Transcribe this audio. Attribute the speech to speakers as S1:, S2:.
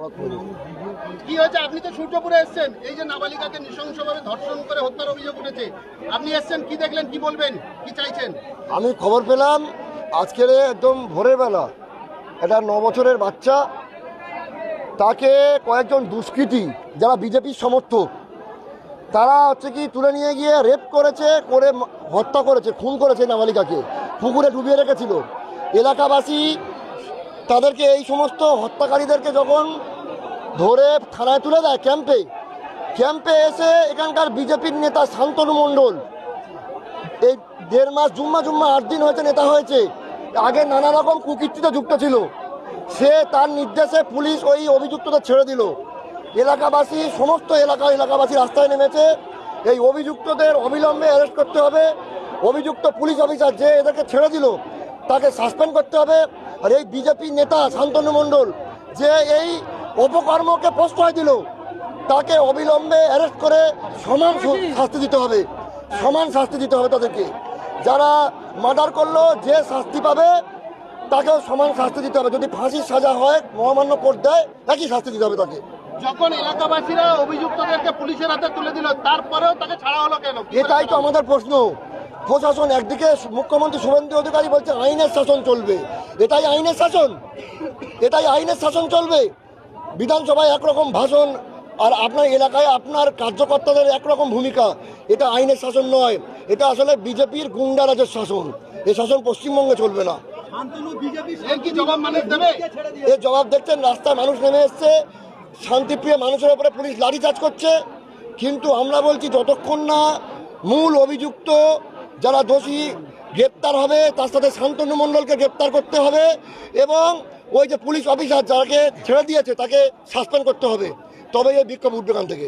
S1: কি হয়েছে? আপনি তো সূর্যপুরে এসেছেন, এই যে নাবালিকাকে নৃশংসভাবে ধর্ষণ করে হত্যার অভিযোগ উঠেছে, আপনি এসেছেন, কি দেখলেন, কি বলবেন, কি চাইছেন?
S2: আমি খবর পেলাম আজকের একদম ভোরের বেলা একটা 9 বছরের বাচ্চা, তাকে কয়েকজন দুষ্কৃতী যারা বিজেপির সমর্থক তারা হচ্ছে কি তুলে নিয়ে গিয়ে রেপ করেছে, করে হত্যা করেছে, খুন করেছে নাবালিকাকে, পুকুরে ডুবিয়ে রেখেছিল। এলাকাবাসী তাদেরকে, এই সমস্ত হত্যাকারীদেরকে যখন ধরে থানায় তুলে দেয়, ক্যাম্পে এসে এখানকার বিজেপির নেতা শান্তনু মণ্ডল, এই 1.5 মাস জুম্মা 8 দিন হয়েছে নেতা হয়েছে, আগে নানা রকম কুকীর্তিতে যুক্ত ছিল, সে তার নির্দেশে পুলিশ ওই অভিযুক্তদের ছেড়ে দিল। এলাকাবাসী, সমস্ত এলাকাবাসী রাস্তায় নেমেছে, এই অভিযুক্তদের অবিলম্বে অ্যারেস্ট করতে হবে। অভিযুক্ত পুলিশ অফিসার যে এদেরকে ছেড়ে দিল তাকে সাসপেন্ড করতে হবে। আর এই বিজেপি নেতা শান্তনু মণ্ডল যে এই অপকর্মকে প্রশ্রয় দিল তাকে অবিলম্বে অ্যারেস্ট করে সমান শাস্তি দিতে হবে, তাদেরকে। যারা মার্ডার করলো যে শাস্তি পাবে তাকেও সমান শাস্তি দিতে হবে। যদি ফাঁসির সাজা হয়, মহামান্য কোর্ট দেয়, একই শাস্তি দিতে হবে তাকে।
S1: যখন এলাকাবাসীরা অভিযুক্তদেরকে পুলিশের হাতে তুলে দিল, তারপরেও তাকে ছাড়া হলো কেন?
S2: এটাই তো আমাদের প্রশ্ন। প্রশাসন একদিকে, মুখ্যমন্ত্রী শুভেন্দু অধিকারী বলছে আইনের শাসন চলবে, এটাই আইনের শাসন চলবে। বিধানসভায় একরকম ভাষণ, আর আপনার এলাকায় আপনার কার্যকর্তাদের একরকম ভূমিকা। এটা আইনের শাসন নয়, এটা আসলে বিজেপির গুন্ডারাজের শাসন। এই শাসন পশ্চিমবঙ্গে চলবে না। এর জবাব দেখছেন, রাস্তায় মানুষ নেমে এসছে, শান্তিপ্রিয় মানুষের উপরে পুলিশ লাঠিচার্জ করছে। কিন্তু আমরা বলছি, যতক্ষণ না মূল অভিযুক্ত যারা দোষী গ্রেপ্তার হবে, তার সাথে শান্তনু মণ্ডলকে গ্রেপ্তার করতে হবে, এবং ওই যে পুলিশ অফিসার যাকে ছেড়ে দিয়েছে তাকে সাসপেন্ড করতে হবে, তবেই এই বিক্ষোভ উঠবে এখান থেকে।